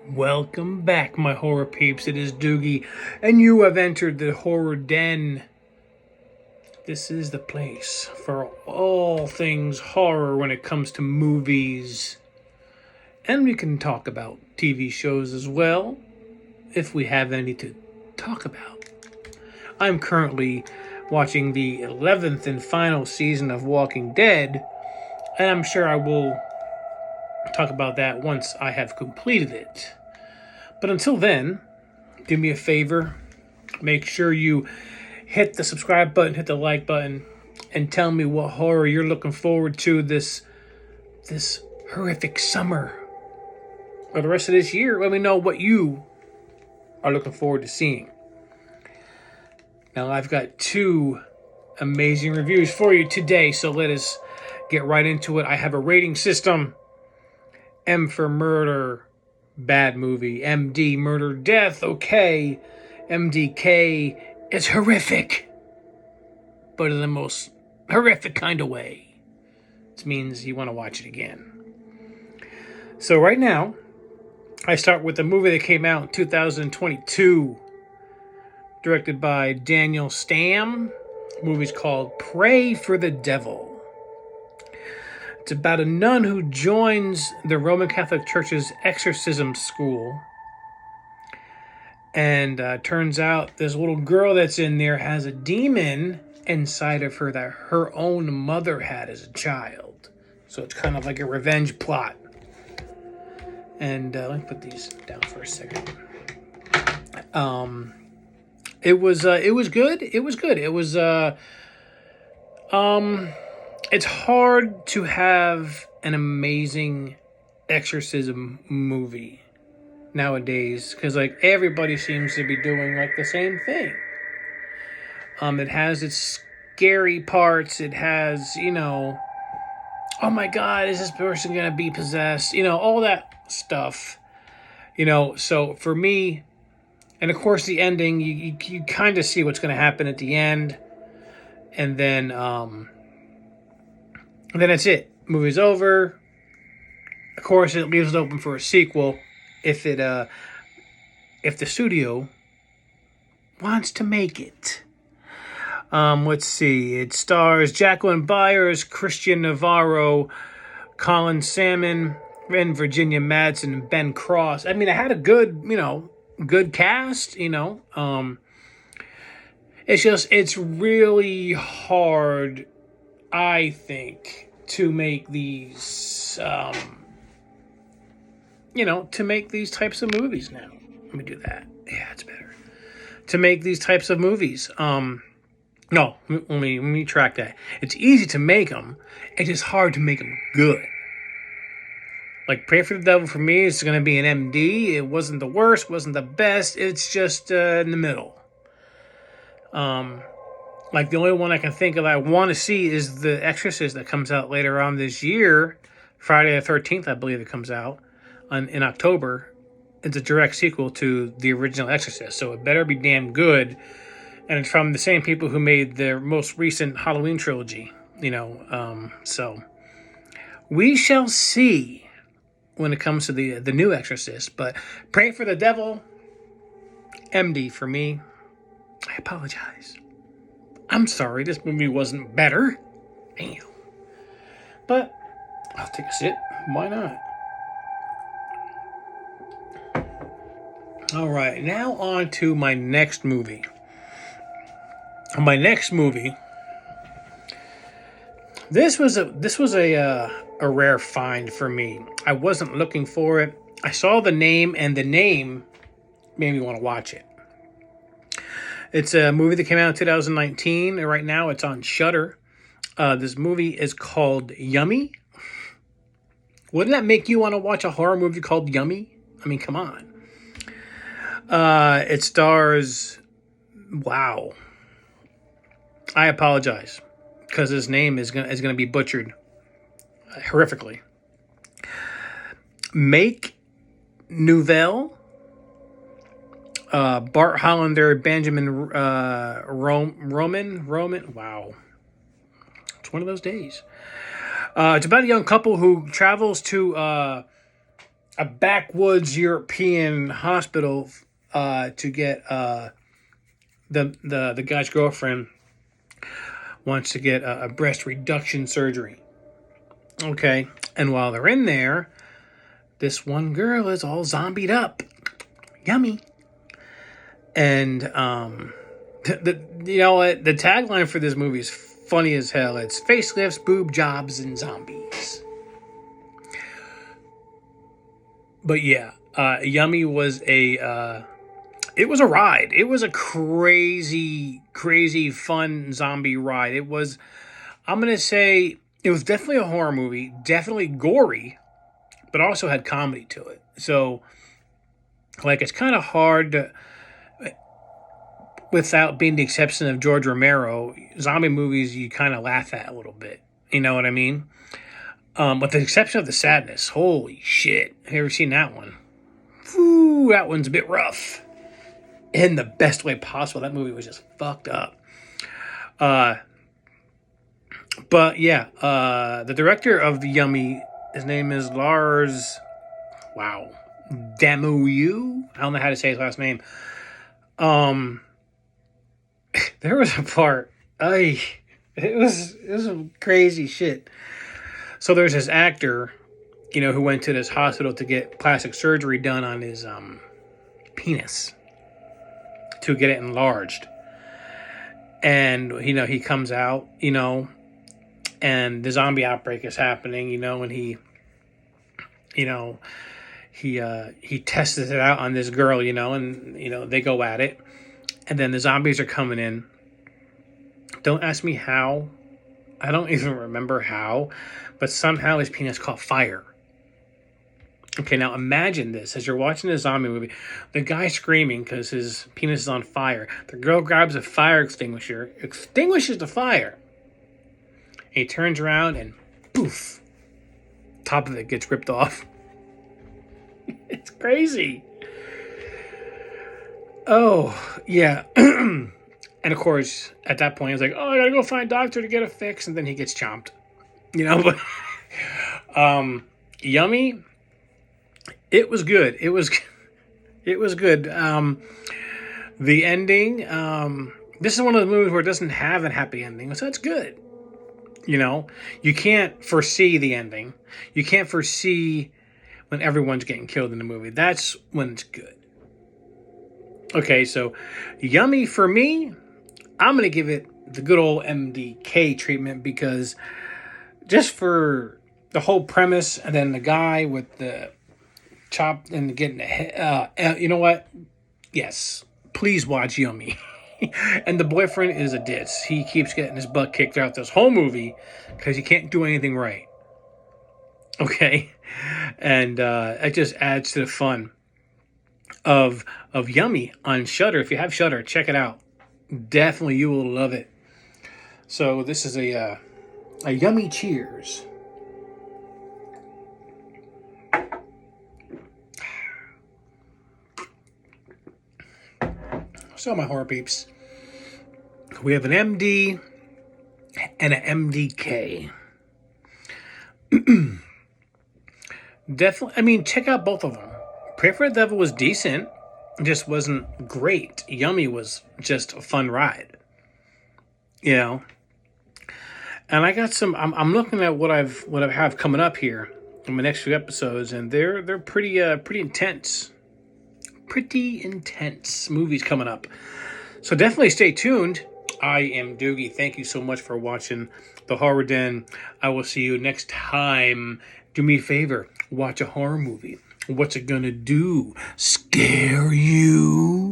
Welcome back, my horror peeps. It is Doogie, and you have entered the horror den. This is the place for all things horror when it comes to movies. And we can talk about TV shows as well, if we have any to talk about. I'm currently watching the 11th and final season of Walking Dead, and I'm sure I will talk about that once I have completed it. But until then, do me a favor, make sure you hit the subscribe button, hit the like button, and tell me what horror you're looking forward to this horrific summer or the rest of this year. Let me know what you are looking forward to seeing. Now, I've got two amazing reviews for you today, so let us get right into it. I have a rating system. M for murder, bad movie. MD, murder, death, okay. MDK is horrific, but in the most horrific kind of way. This means you want to watch it again. So right now, I start with a movie that came out in 2022, directed by Daniel Stamm. The movie's called Pray for the Devil. It's about a nun who joins the Roman Catholic Church's exorcism school. And turns out this little girl that's in there has a demon inside of her that her own mother had as a child. So it's kind of like a revenge plot. And let me put these down for a second. It was good. It was good. It was it's hard to have an amazing exorcism movie nowadays because like everybody seems to be doing like the same thing. It has its scary parts. It has, oh my God, is this person gonna be possessed? All that stuff. So for me, and of course the ending, you kind of see what's gonna happen at the end, and then that's it. Movie's over. Of course, it leaves it open for a sequel if the studio wants to make it. Let's see. It stars Jacqueline Byers, Christian Navarro, Colin Salmon, and Virginia Madsen and Ben Cross. I mean, I had a good cast. It's really hard, I think, to make these, to make these types of movies now. Let me do that. Yeah, it's better. To make these types of movies. No, let me track that. It's easy to make them. It is hard to make them good. Like, Pray for the Devil for me is going to be an MD. It wasn't the worst, wasn't the best. It's just in the middle. Like, the only one I can think of I want to see is The Exorcist that comes out later on this year. Friday the 13th, I believe it comes out in October. It's a direct sequel to the original Exorcist, so it better be damn good. And it's from the same people who made the most recent Halloween trilogy, So we shall see when it comes to the new Exorcist. But Pray for the Devil, MD for me. I apologize. I'm sorry, this movie wasn't better. Damn. But I'll take a sip. Why not? All right, now on to my next movie. My next movie. This was a rare find for me. I wasn't looking for it. I saw the name, and the name made me want to watch it. It's a movie that came out in 2019, and right now it's on Shudder. This movie is called Yummy. Wouldn't that make you want to watch a horror movie called Yummy? I mean, come on. It stars... Wow. I apologize, because his name is gonna be butchered horrifically. Make Nouvelle, Bart Hollander, Benjamin Roman. Wow, it's one of those days. It's about a young couple who travels to a backwoods European hospital to get the guy's girlfriend wants to get a breast reduction surgery. Okay, and while they're in there, this one girl is all zombied up. Yummy. And you know what? The tagline for this movie is funny as hell. It's facelifts, boob jobs, and zombies. But yeah, Yummy was it was a ride. It was a crazy, crazy fun zombie ride. It was, I'm going to say, it was definitely a horror movie, definitely gory, but also had comedy to it. So, like, it's kind of hard to, without being the exception of George Romero, zombie movies you kind of laugh at a little bit. You know what I mean? With the exception of The Sadness. Holy shit. Have you ever seen that one? Whew, that one's a bit rough. In the best way possible. That movie was just fucked up. But yeah, the director of the Yummy, his name is Lars, Damu. I don't know how to say his last name. There was a part, it was some crazy shit. So there's this actor, you know, who went to this hospital to get plastic surgery done on his penis to get it enlarged. And, you know, he comes out, you know, and the zombie outbreak is happening, you know, and he tests it out on this girl, you know, and, you know, they go at it. And then the zombies are coming in. Don't ask me how. I don't even remember how. But somehow his penis caught fire. Okay, now imagine this. As you're watching a zombie movie, the guy's screaming because his penis is on fire. The girl grabs a fire extinguisher, extinguishes the fire. And he turns around and poof, top of it gets ripped off. It's crazy. Oh, yeah. And of course, at that point, he's like, oh, I gotta go find a doctor to get it fixed. And then he gets chomped. You know, but Yummy, it was good. It was good. The ending, this is one of the movies where it doesn't have a happy ending, so that's good. You know, you can't foresee the ending. You can't foresee when everyone's getting killed in the movie. That's when it's good. Okay, so Yummy for me, I'm going to give it the good old MDK treatment because just for the whole premise and then the guy with the chop and getting the head, you know what? Yes, please watch Yummy. And the boyfriend is a ditz. He keeps getting his butt kicked throughout this whole movie because he can't do anything right. Okay? And it just adds to the fun of Yummy on Shudder. If you have Shudder, check it out. Definitely you will love it. So this is a Yummy cheers. So my horror peeps, we have an MD and an MDK. Definitely, I mean, check out both of them. Pray for the Devil was decent, just wasn't great. Yummy was just a fun ride, you know. And I got some. I'm looking at what I have coming up here in my next few episodes, and they're pretty intense. Pretty intense movies coming up. So definitely stay tuned. I am Doogie. Thank you so much for watching The Horror Den. I will see you next time. Do me a favor. Watch a horror movie. What's it gonna do? Scare you?